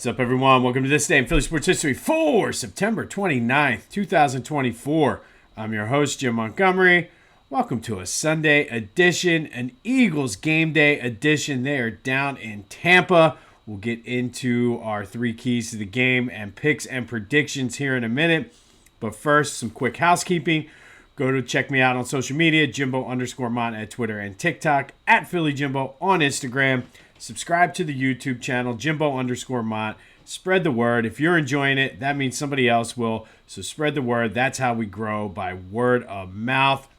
What's up, everyone? Welcome to This Day in Philly Sports History for September 29th, 2024. I'm your host, Jim Montgomery. Welcome to a Sunday edition, an Eagles game day edition. They are down in Tampa. We'll get into our three keys to the game and picks and predictions here in a minute. But first, some quick housekeeping. Go to check me out on social media, Jimbo_Mont at Twitter and TikTok, at Philly Jimbo on Instagram. Subscribe to the YouTube channel, Jimbo_Mont. Spread the word. If you're enjoying it, that means somebody else will. So spread the word. That's how we grow, by word of mouth.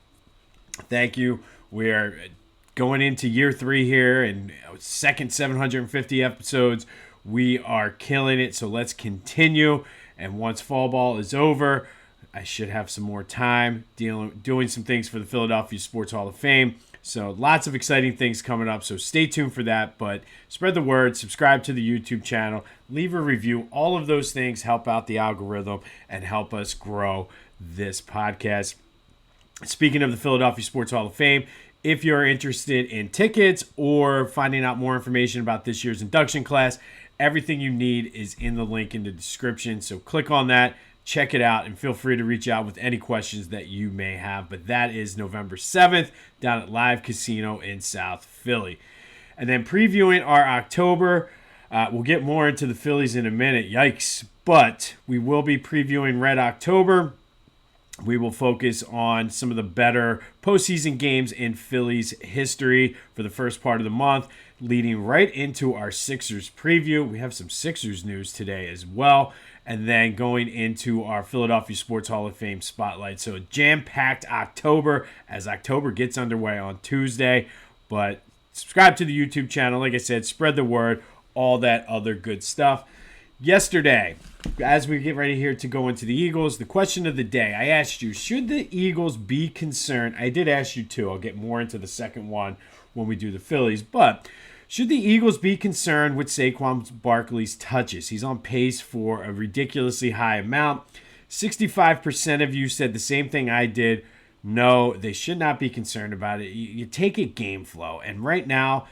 Thank you. We are going into year 3 here and second 750 episodes. We are killing it, so let's continue. And once fall ball is over, I should have some more time doing some things for the Philadelphia Sports Hall of Fame. So lots of exciting things coming up, so stay tuned for that. But spread the word, subscribe to the YouTube channel, leave a review. All of those things help out the algorithm and help us grow this podcast. Speaking of the Philadelphia Sports Hall of Fame, if you're interested in tickets or finding out more information about this year's induction class, everything you need is in the link in the description. So click on that. Check it out and feel free to reach out with any questions that you may have. But that is November 7th down at Live Casino in South Philly. And then previewing our October, we'll get more into the Phillies in a minute. Yikes. But we will be previewing Red October. We will focus on some of the better postseason games in Phillies history for the first part of the month, leading right into our Sixers preview. We have some Sixers news today as well. And then going into our Philadelphia Sports Hall of Fame spotlight. So a jam-packed October as October gets underway on Tuesday. But subscribe to the YouTube channel. Like I said, spread the word, all that other good stuff. Yesterday, as we get ready here to go into the Eagles, the question of the day, I asked you, should the Eagles be concerned? I did ask you too. I'll get more into the second one when we do the Phillies. But should the Eagles be concerned with Saquon Barkley's touches? He's on pace for a ridiculously high amount. 65% of you said the same thing I did. No, they should not be concerned about it. You take it game flow. And right now,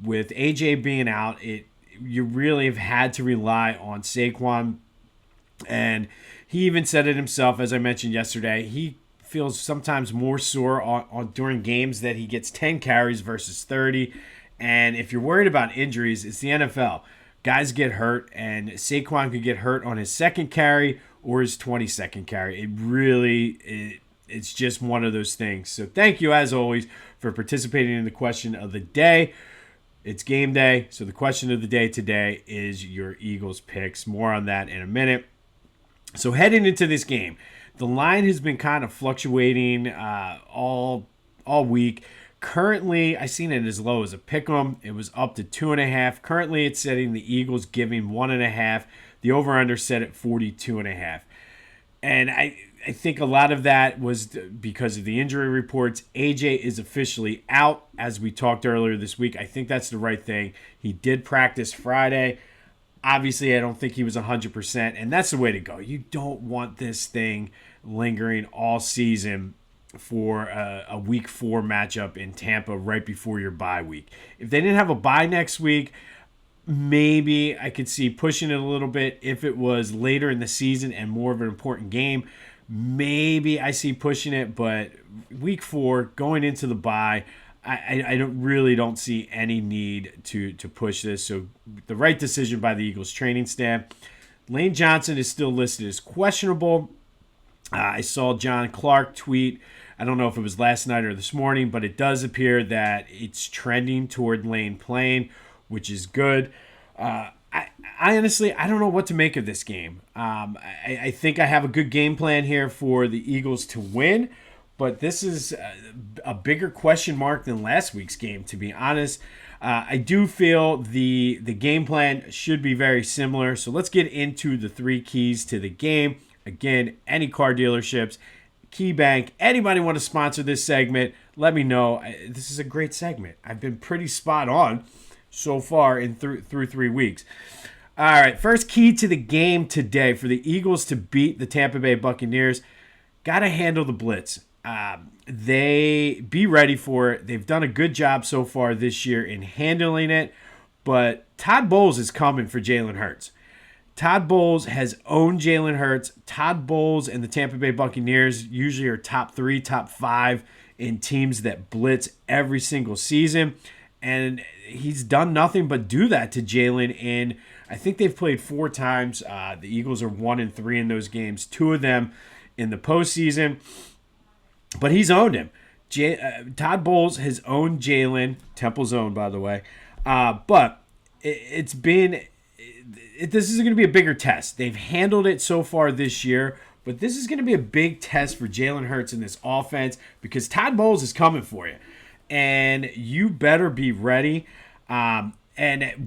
with AJ being out, you really have had to rely on Saquon. And he even said it himself, as I mentioned yesterday. He feels sometimes more sore during games that he gets 10 carries versus 30. And if you're worried about injuries, it's the NFL. Guys get hurt, and Saquon could get hurt on his second carry or his 22nd carry. It's just one of those things. So thank you, as always, for participating in the question of the day. It's game day, so the question of the day today is your Eagles picks. More on that in a minute. So heading into this game, the line has been kind of fluctuating all week. Currently, I've seen it as low as a pick'em. It was up to 2.5. Currently, it's setting the Eagles giving 1.5. The over/under set at 42.5. And I think a lot of that was because of the injury reports. AJ is officially out, as we talked earlier this week. I think that's the right thing. He did practice Friday. Obviously, I don't think he was 100%, and that's the way to go. You don't want this thing lingering all season for a week 4 matchup in Tampa right before your bye week. If they didn't have a bye next week, maybe I could see pushing it a little bit. If it was later in the season and more of an important game, maybe I see pushing it. But week 4, going into the bye, I don't see any need to push this. So the right decision by the Eagles training staff. Lane Johnson is still listed as questionable. I saw John Clark tweet, I don't know if it was last night or this morning, but it does appear that it's trending toward Lane playing, which is good. I honestly, I don't know what to make of this game. I think I have a good game plan here for the Eagles to win, but this is a bigger question mark than last week's game, to be honest. I do feel the game plan should be very similar. So let's get into the 3 keys to the game. Again, any car dealerships, KeyBank, anybody want to sponsor this segment, let me know. This is a great segment. I've been pretty spot on so far through 3 weeks. All right, first key to the game today for the Eagles to beat the Tampa Bay Buccaneers, got to handle the blitz. They be ready for it. They've done a good job so far this year in handling it, but Todd Bowles is coming for Jalen Hurts. Todd Bowles has owned Jalen Hurts. Todd Bowles and the Tampa Bay Buccaneers usually are top 3, top 5 in teams that blitz every single season. And he's done nothing but do that to Jalen. And I think they've played 4 times. The Eagles are 1-3 in those games, 2 of them in the postseason. But he's owned him. Todd Bowles has owned Jalen. Temple's owned, by the way. But this is going to be a bigger test. They've handled it so far this year, but this is going to be a big test for Jalen Hurts in this offense because Todd Bowles is coming for you, and you better be ready. And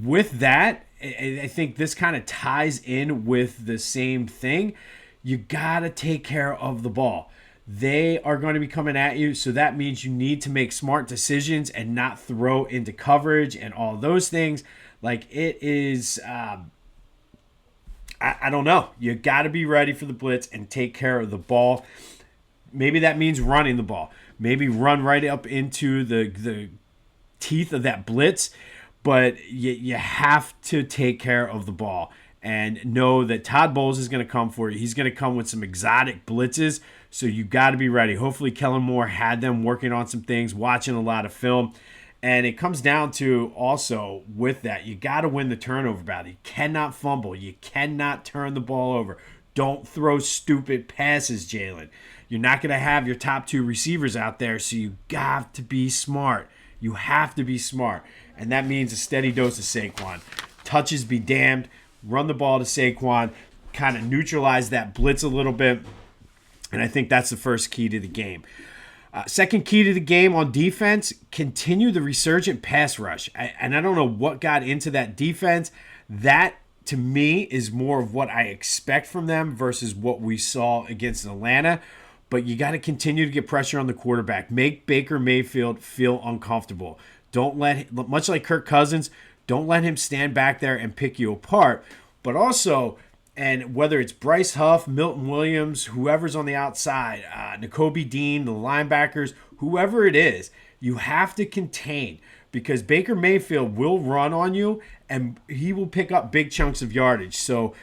with that, I think this kind of ties in with the same thing. You got to take care of the ball. They are going to be coming at you, so that means you need to make smart decisions and not throw into coverage and all those things. Like it is, I don't know. You got to be ready for the blitz and take care of the ball. Maybe that means running the ball. Maybe run right up into the teeth of that blitz, but you have to take care of the ball and know that Todd Bowles is going to come for you. He's going to come with some exotic blitzes, so you got to be ready. Hopefully Kellen Moore had them working on some things, watching a lot of film. And it comes down to also with that, you got to win the turnover battle. You cannot fumble. You cannot turn the ball over. Don't throw stupid passes, Jalen. You're not going to have your top 2 receivers out there, so you got to be smart. You have to be smart. And that means a steady dose of Saquon. Touches be damned. Run the ball to Saquon. Kind of neutralize that blitz a little bit. And I think that's the first key to the game. Second key to the game on defense, continue the resurgent pass rush. And I don't know what got into that defense. That, to me, is more of what I expect from them versus what we saw against Atlanta. But you got to continue to get pressure on the quarterback. Make Baker Mayfield feel uncomfortable. Don't let, much like Kirk Cousins, don't let him stand back there and pick you apart. But also, and whether it's Bryce Huff, Milton Williams, whoever's on the outside, Nakobe Dean, the linebackers, whoever it is, you have to contain because Baker Mayfield will run on you and he will pick up big chunks of yardage. So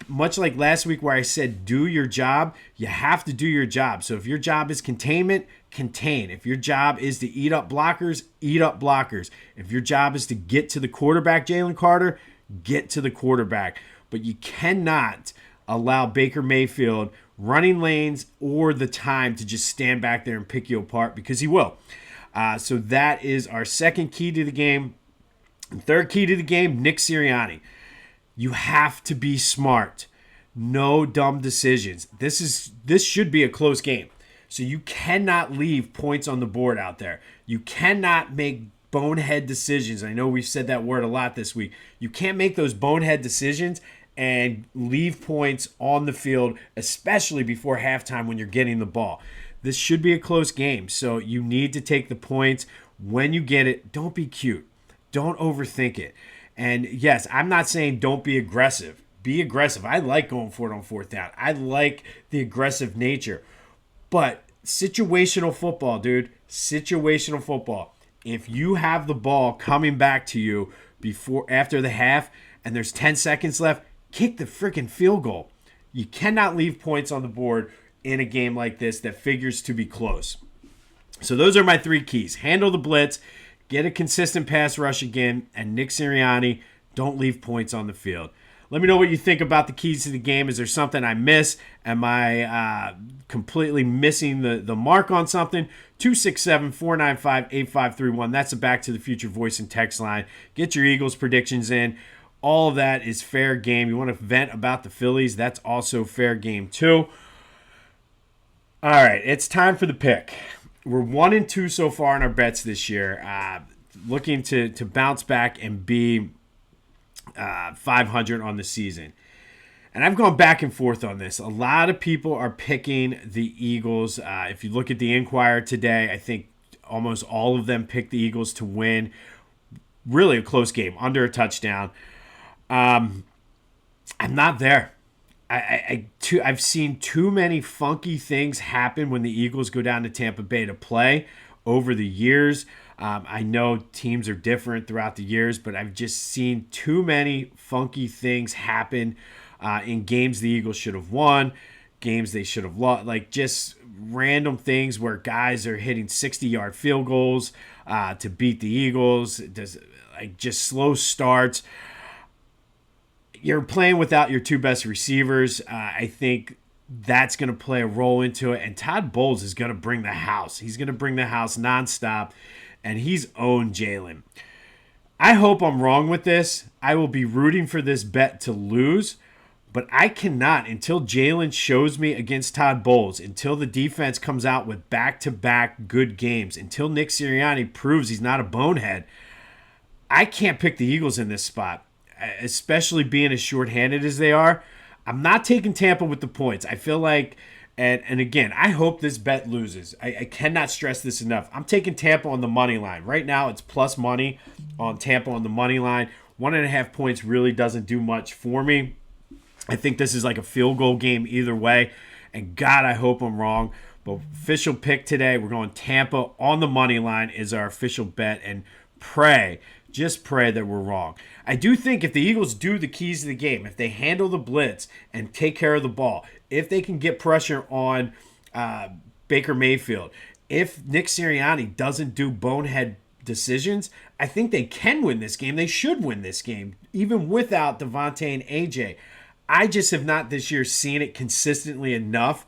much like last week where I said do your job, you have to do your job. So if your job is containment, contain. If your job is to eat up blockers, eat up blockers. If your job is to get to the quarterback, Jalen Carter, get to the quarterback. But you cannot allow Baker Mayfield running lanes or the time to just stand back there and pick you apart because he will. So that is our second key to the game. And third key to the game, Nick Sirianni. You have to be smart. No dumb decisions. This should be a close game. So you cannot leave points on the board out there. You cannot make bonehead decisions. I know we've said that word a lot this week. You can't make those bonehead decisions and leave points on the field, especially before halftime when you're getting the ball. This should be a close game, so you need to take the points when you get it. Don't be cute. Don't overthink it. And yes, I'm not saying don't be aggressive. Be aggressive. I like going for it on 4th down. I like the aggressive nature. But situational football, dude. Situational football. If you have the ball coming back to you after the half and there's 10 seconds left, kick the freaking field goal. You cannot leave points on the board in a game like this that figures to be close. So those are my 3 keys. Handle the blitz, get a consistent pass rush again, and Nick Sirianni, don't leave points on the field. Let me know what you think about the keys to the game. Is there something I miss? Am I completely missing the mark on something? 267-495-8531. That's the Back to the Future voice and text line. Get your Eagles predictions in. All of that is fair game. You want to vent about the Phillies? That's also fair game too. All right, it's time for the pick. We're 1-2 so far in our bets this year. Looking to bounce back and be 500 on the season. And I've gone back and forth on this. A lot of people are picking the Eagles. If you look at the Inquirer today, I think almost all of them picked the Eagles to win. Really a close game, under a touchdown. I'm not there. I've seen too many funky things happen when the Eagles go down to Tampa Bay to play over the years. I know teams are different throughout the years, but I've just seen too many funky things happen in games the Eagles should have won, games they should have lost, like just random things where guys are hitting 60-yard field goals to beat the Eagles, just slow starts. You're playing without your two best receivers. I think that's going to play a role into it. And Todd Bowles is going to bring the house. He's going to bring the house nonstop, and he's owned Jalen. I hope I'm wrong with this. I will be rooting for this bet to lose, but I cannot until Jalen shows me against Todd Bowles, until the defense comes out with back-to-back good games, until Nick Sirianni proves he's not a bonehead. I can't pick the Eagles in this spot, especially being as shorthanded as they are. I'm not taking Tampa with the points. I feel like, and again, I hope this bet loses. I cannot stress this enough. I'm taking Tampa on the money line. Right now, it's plus money on Tampa on the money line. 1.5 points really doesn't do much for me. I think this is like a field goal game either way. And God, I hope I'm wrong. But official pick today, we're going Tampa on the money line is our official bet. And just pray that we're wrong. I do think if the Eagles do the keys to the game, if they handle the blitz and take care of the ball, if they can get pressure on Baker Mayfield, if Nick Sirianni doesn't do bonehead decisions, I think they can win this game. They should win this game, even without Devontae and AJ. I just have not this year seen it consistently enough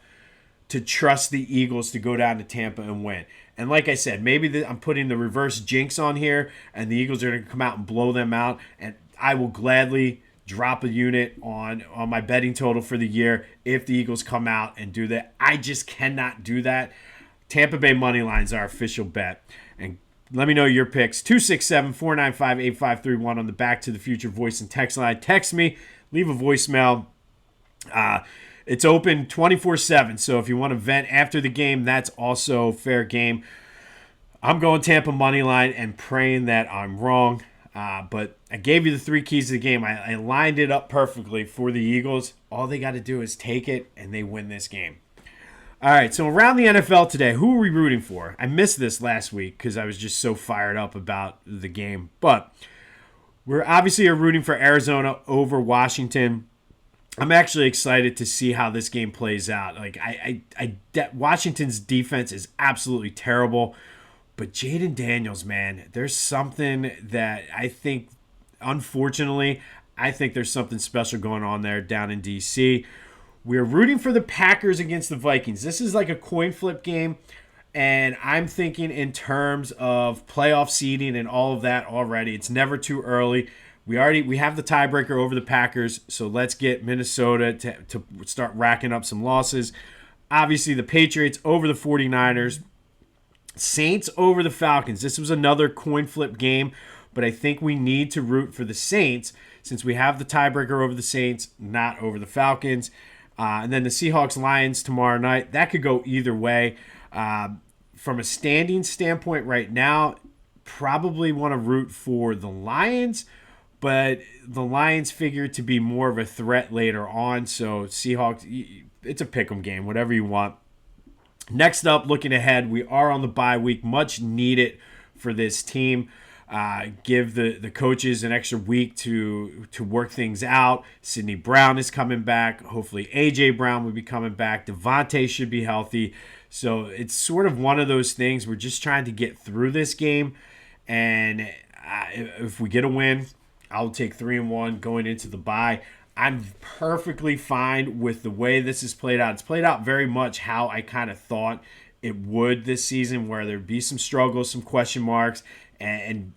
to trust the Eagles to go down to Tampa and win. And like I said, maybe I'm putting the reverse jinx on here, and the Eagles are going to come out and blow them out, and I will gladly drop a unit on my betting total for the year if the Eagles come out and do that. I just cannot do that. Tampa Bay money lines are our official bet. And let me know your picks. 267-495-8531 on the Back to the Future voice and text line. Text me. Leave a voicemail. It's open 24/7, so if you want to vent after the game, that's also fair game. I'm going Tampa money line and praying that I'm wrong. But I gave you the 3 keys to the game. I lined it up perfectly for the Eagles. All they got to do is take it, and they win this game. All right, so around the NFL today, who are we rooting for? I missed this last week because I was just so fired up about the game. But we're obviously rooting for Arizona over Washington. I'm actually excited to see how this game plays out. Like Washington's defense is absolutely terrible, but Jaden Daniels, man, there's something that I think, unfortunately, there's something special going on there down in D.C. We're rooting for the Packers against the Vikings. This is like a coin flip game, and I'm thinking in terms of playoff seeding and all of that already. It's never too early. We have the tiebreaker over the Packers, so let's get Minnesota to start racking up some losses. Obviously, the Patriots over the 49ers. Saints over the Falcons. This was another coin flip game, but I think we need to root for the Saints since we have the tiebreaker over the Saints, not over the Falcons. And then the Seahawks-Lions tomorrow night. That could go either way. From a standing standpoint right now, probably want to root for the Lions, but the Lions figure to be more of a threat later on. So Seahawks, it's a pick'em game, whatever you want. Next up, looking ahead, we are on the bye week, much needed for this team. Give the coaches an extra week to work things out. Sidney Brown is coming back. Hopefully A.J. Brown will be coming back. Devontae should be healthy. So it's sort of one of those things. We're just trying to get through this game. And if we get a win, I'll take 3-1 going into the bye. I'm perfectly fine with the way this is played out. It's played out very much how I kind of thought it would this season, where there'd be some struggles, some question marks, and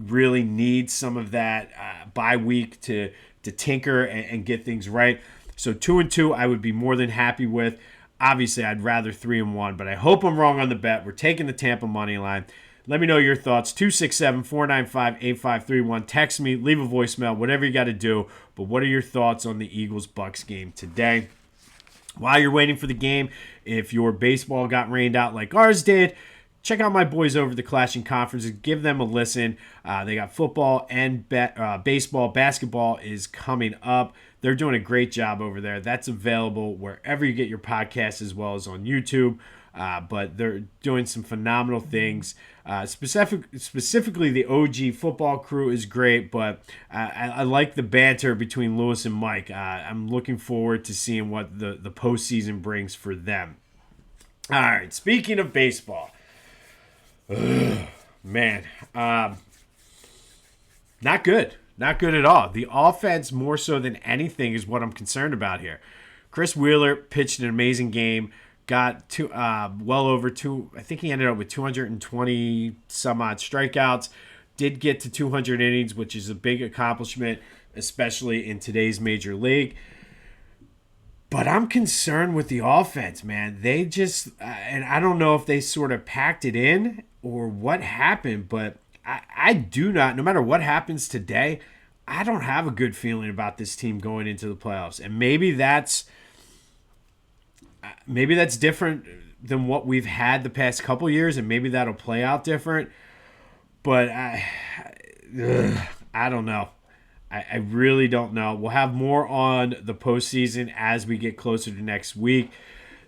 really need some of that bye week to tinker and get things right. So 2-2, I would be more than happy with. Obviously, I'd rather 3-1, but I hope I'm wrong on the bet. We're taking the Tampa money line. Let me know your thoughts. 267-495-8531. Text me, leave a voicemail, whatever you got to do. But what are your thoughts on the Eagles-Bucks game today? While you're waiting for the game, if your baseball got rained out like ours did, check out my boys over at the Clashing Conference. Give them a listen. They got football and baseball. Basketball is coming up. They're doing a great job over there. That's available wherever you get your podcasts as well as on YouTube. but they're doing some phenomenal things. Specifically, the OG football crew is great, but I like the banter between Lewis and Mike. I'm looking forward to seeing what the postseason brings for them. All right, speaking of baseball, man, not good. Not good at all. The offense, more so than anything, is what I'm concerned about here. Chris Wheeler pitched an amazing game. Got to well over two. I think he ended up with 220 some odd strikeouts. Did get to 200 innings, which is a big accomplishment, especially in today's major league. But I'm concerned with the offense, man. They just, and I don't know if they sort of packed it in or what happened, but I do not, no matter what happens today, I don't have a good feeling about this team going into the playoffs. And maybe that's different than what we've had the past couple years, and maybe that'll play out different. But I don't know. I really don't know. We'll have more on the postseason as we get closer to next week.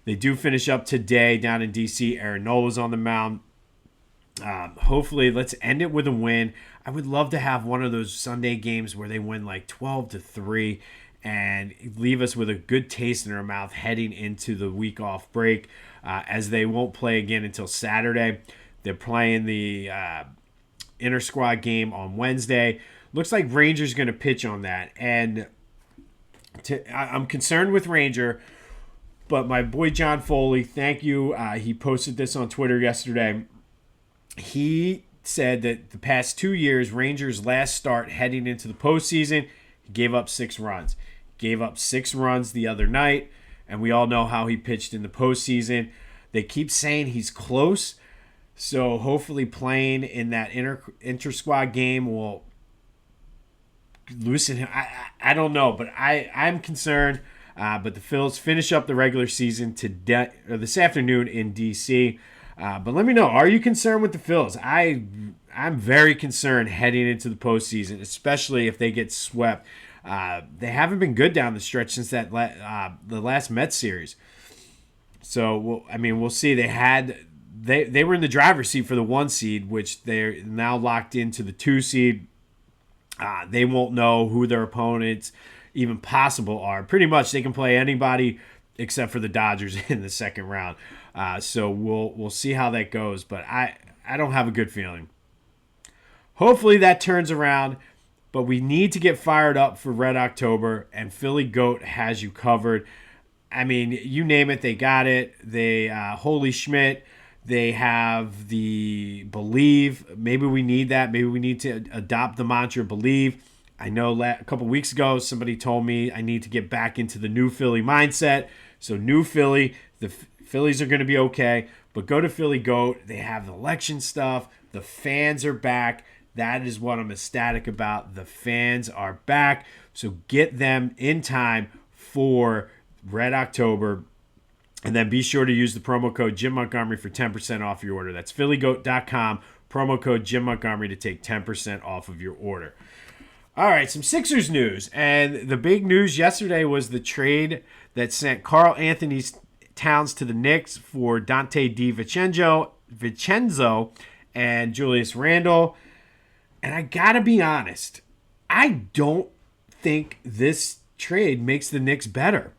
They do finish up today down in D.C. Aaron Nola's on the mound. Hopefully, let's end it with a win. I would love to have one of those Sunday games where they win like 12-3 and leave us with a good taste in our mouth heading into the week off break, as they won't play again until Saturday. They're playing the inter-squad game on Wednesday. Looks like Ranger's going to pitch on that. And I'm concerned with Ranger, but my boy John Foley, thank you. He posted this on Twitter yesterday. He said that the past 2 years, Rangers' last start heading into the postseason, he gave up 6 runs. Gave up 6 runs the other night, and we all know how he pitched in the postseason. They keep saying he's close, so hopefully playing in that inter-squad game will loosen him. I don't know, but I'm concerned. But the Phillies finish up the regular season this afternoon in D.C., but let me know, are you concerned with the Phillies? I'm very concerned heading into the postseason, especially if they get swept. They haven't been good down the stretch since that the last Mets series. So, we'll see. They were in the driver's seat for the 1 seed, which they're now locked into the 2 seed. They won't know who their opponents even possible are. Pretty much they can play anybody except for the Dodgers in the second round. So we'll see how that goes, but I don't have a good feeling. Hopefully that turns around, but we need to get fired up for Red October, and Philly Goat has you covered. I mean, you name it, they got it. They Holy Schmidt, they have the Believe. Maybe we need that. Maybe we need to adopt the mantra Believe. I know a couple weeks ago somebody told me I need to get back into the new Philly mindset. So new Philly, the Phillies are going to be okay, but go to Philly Goat. They have the election stuff. The fans are back. That is what I'm ecstatic about. The fans are back. So get them in time for Red October. And then be sure to use the promo code Jim Montgomery for 10% off your order. That's phillygoat.com, promo code Jim Montgomery to take 10% off of your order. All right, some Sixers news. And the big news yesterday was the trade that sent Karl Anthony Towns to the Knicks for Dante DiVincenzo and Julius Randle. And I got to be honest, I don't think this trade makes the Knicks better.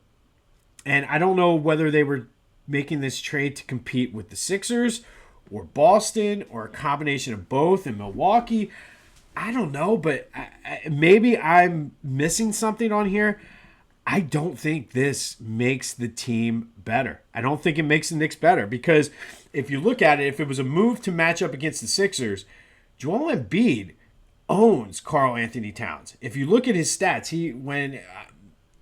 And I don't know whether they were making this trade to compete with the Sixers or Boston or a combination of both in Milwaukee. I don't know, but maybe I'm missing something on here. I don't think this makes the team better. I don't think it makes the Knicks better, because if you look at it, if it was a move to match up against the Sixers, Joel Embiid owns Karl Anthony Towns. If you look at his stats, when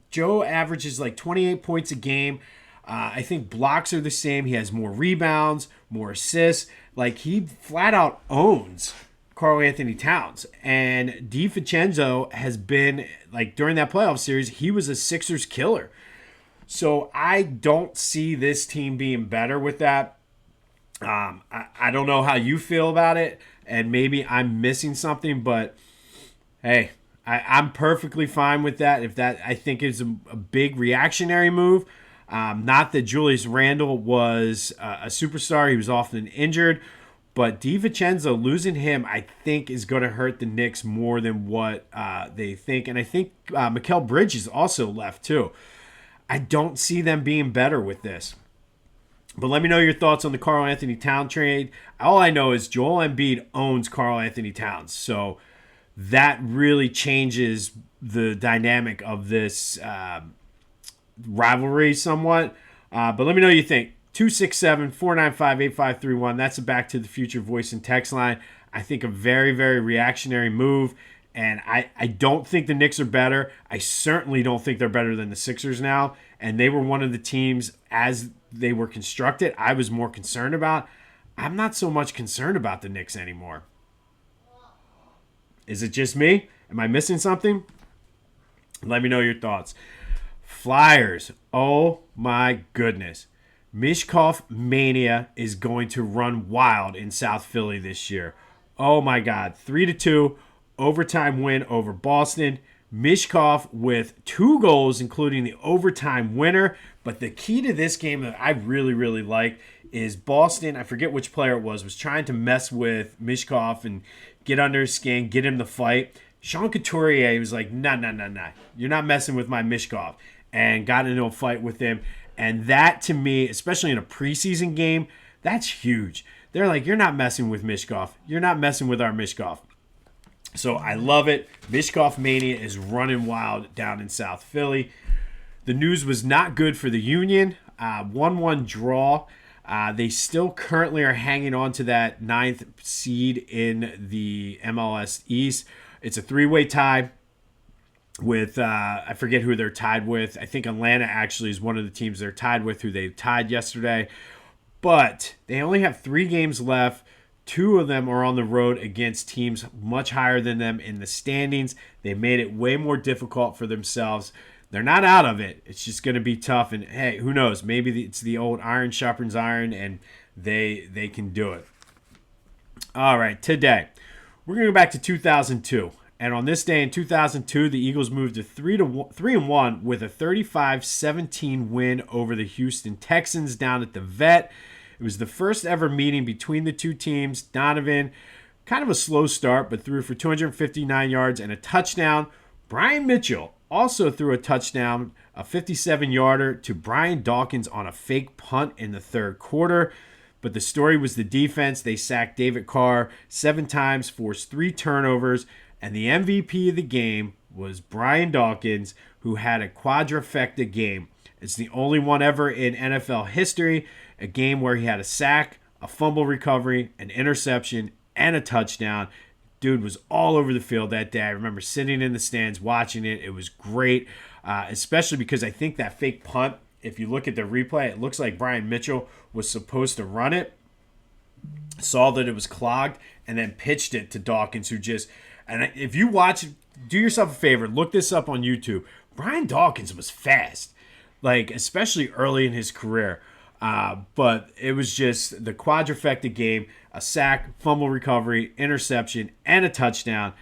Joe averages like 28 points a game, I think blocks are the same. He has more rebounds, more assists. Like, he flat out owns Karl Anthony Towns. And DiVincenzo has been, like, during that playoff series, he was a Sixers killer. So I don't see this team being better with that. I don't know how you feel about it, and maybe I'm missing something, but hey, I'm perfectly fine with that. If that, I think, is a big reactionary move, Not that Julius Randle was a superstar. He was often injured. But DiVincenzo, losing him, I think, is going to hurt the Knicks more than what they think. And I think Mikal Bridges also left, too. I don't see them being better with this. But let me know your thoughts on the Karl Anthony Towns trade. All I know is Joel Embiid owns Karl Anthony Towns. So that really changes the dynamic of this rivalry somewhat. But let me know what you think. 267-495-8531. That's a Back to the Future voice and text line. I think a very, very reactionary move. And I don't think the Knicks are better. I certainly don't think they're better than the Sixers now. And they were one of the teams, as they were constructed, I was more concerned about. I'm not so much concerned about the Knicks anymore. Is it just me? Am I missing something? Let me know your thoughts. Flyers. Oh my goodness. Michkov Mania is going to run wild in South Philly this year. Oh my God. 3-2 overtime win over Boston. Michkov with 2 goals, including the overtime winner. But the key to this game that I really, really like is Boston, I forget which player it was trying to mess with Michkov and get under his skin, get him to fight. Sean Couturier was like, nah. You're not messing with my Michkov. And got into a fight with him. And that, to me, especially in a preseason game, that's huge. They're like, you're not messing with Michkov. You're not messing with our Michkov. So I love it. Michkov Mania is running wild down in South Philly. The news was not good for the Union. 1-1 draw. They still currently are hanging on to that 9th seed in the MLS East. It's a 3-way tie with, I forget who they're tied with. I think Atlanta actually is one of the teams they're tied with, who they tied yesterday. But they only have 3 games left. 2 of them are on the road against teams much higher than them in the standings. They made it way more difficult for themselves. They're not out of it. It's just going to be tough. And, hey, who knows? Maybe it's the old iron sharpens iron, and they can do it. All right, today, we're going to go back to 2002. And on this day in 2002, the Eagles moved to 3-1 with a 35-17 win over the Houston Texans down at the Vet. It was the first ever meeting between the two teams. Donovan, kind of a slow start, but threw for 259 yards and a touchdown. Brian Mitchell also threw a touchdown, a 57-yarder to Brian Dawkins on a fake punt in the third quarter. But the story was the defense. They sacked David Carr 7 times, forced 3 turnovers, and the MVP of the game was Brian Dawkins, who had a quadrafecta game. It's the only one ever in NFL history, a game where he had a sack, a fumble recovery, an interception, and a touchdown. Dude was all over the field that day. I remember sitting in the stands watching it. It was great, especially because I think that fake punt, if you look at the replay, it looks like Brian Mitchell was supposed to run it, saw that it was clogged, and then pitched it to Dawkins, who just... And if you watch, do yourself a favor, look this up on YouTube. Brian Dawkins was fast, like especially early in his career. But it was just the quadrafecta game, a sack, fumble recovery, interception, and a touchdown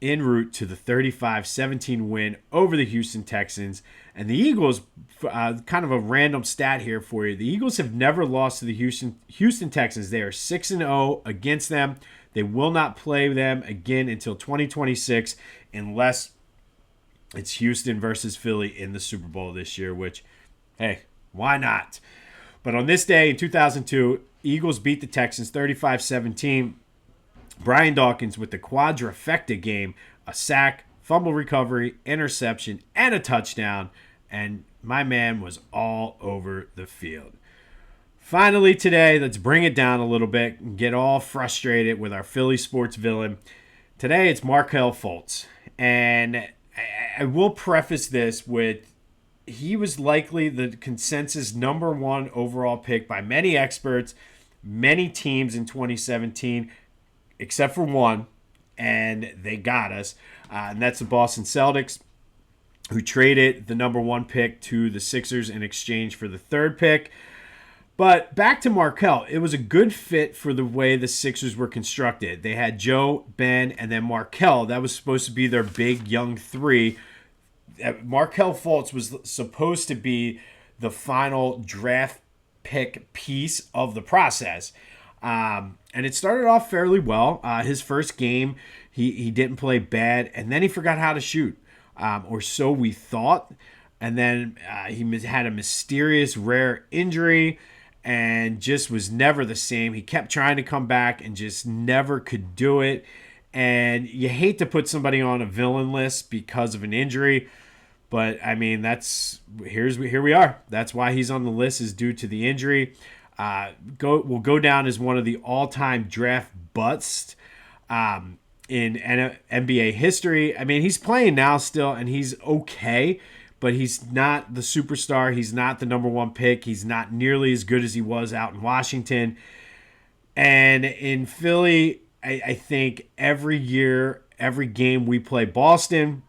en route to the 35-17 win over the Houston Texans. And the Eagles, kind of a random stat here for you, the Eagles have never lost to the Houston Texans. They are 6-0 against them. They will not play them again until 2026 unless it's Houston versus Philly in the Super Bowl this year, which, hey, why not? But on this day in 2002, Eagles beat the Texans 35-17. Brian Dawkins with the quadrafecta game, a sack, fumble recovery, interception, and a touchdown. And my man was all over the field. Finally today, let's bring it down a little bit and get all frustrated with our Philly Sports Villian. Today, it's Markelle Fultz. And I will preface this with he was likely the consensus number 1 overall pick by many experts, many teams in 2017, except for one, and they got us. And that's the Boston Celtics, who traded the number 1 pick to the Sixers in exchange for the 3rd pick. But back to Markelle, it was a good fit for the way the Sixers were constructed. They had Joe, Ben, and then Markelle. That was supposed to be their big young 3. Markelle Fultz was supposed to be the final draft pick piece of the process. And it started off fairly well. His first game, he didn't play bad, and then he forgot how to shoot, or so we thought. And then he had a mysterious, rare injury and just was never the same. He kept trying to come back and just never could do it. And you hate to put somebody on a villain list because of an injury, but I mean here we are. That's why he's on the list, is due to the injury. Will go down as one of the all-time draft busts in NBA history. I mean, he's playing now still, and he's okay, but he's not the superstar. He's not the number one pick. He's not nearly as good as he was out in Washington. And in Philly, I think every year, every game we play Boston,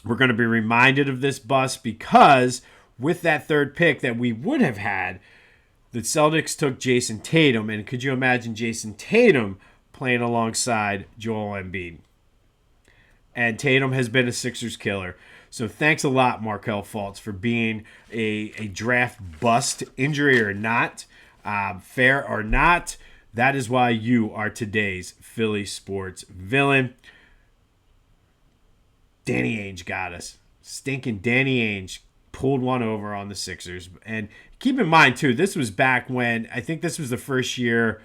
we're going to be reminded of this bust, because with that third pick that we would have had, the Celtics took Jason Tatum. And could you imagine Jason Tatum playing alongside Joel Embiid? And Tatum has been a Sixers killer. So thanks a lot, Markelle Fultz, for being a draft bust, injury or not, fair or not. That is why you are today's Philly Sports Villain. Danny Ainge got us. Stinking Danny Ainge pulled one over on the Sixers. And keep in mind, too, this was back when, I think this was the first year,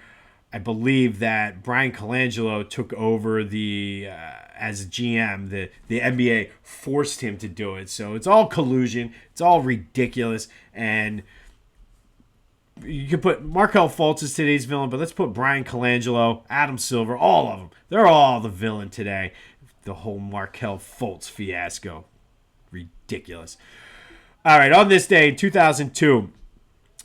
I believe, that Brian Colangelo took over as GM. The NBA forced him to do it. So it's all collusion. It's all ridiculous. And you could put Markelle Fultz as today's villain, but let's put Brian Colangelo, Adam Silver, all of them. They're all the villain today. The whole Markelle Fultz fiasco. Ridiculous. All right, on this day in 2002,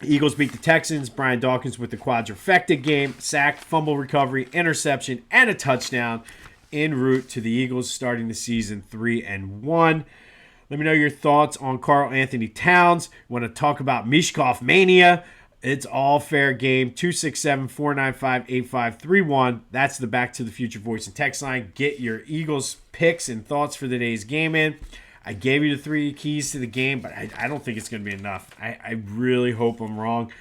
Eagles beat the Texans. Brian Dawkins with the Quadrafecta game, sack, fumble recovery, interception, and a touchdown en route to the Eagles starting the season 3-1. Let me know your thoughts on Karl Anthony Towns. Want to talk about Michkov Mania? It's all fair game. 267-495-8531. That's the Back to the Future voice and text line. Get your Eagles picks and thoughts for today's game in. I gave you the 3 keys to the game, but I don't think it's going to be enough. I really hope I'm wrong.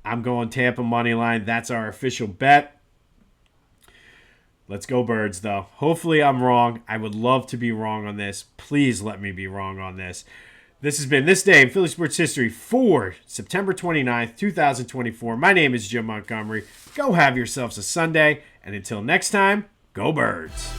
I'm going Tampa money line. That's our official bet. Let's go Birds, though. Hopefully I'm wrong. I would love to be wrong on this. Please let me be wrong on this. This has been This Day in Philly Sports History for September 29th, 2024. My name is Jim Montgomery. Go have yourselves a Sunday, and until next time, go Birds.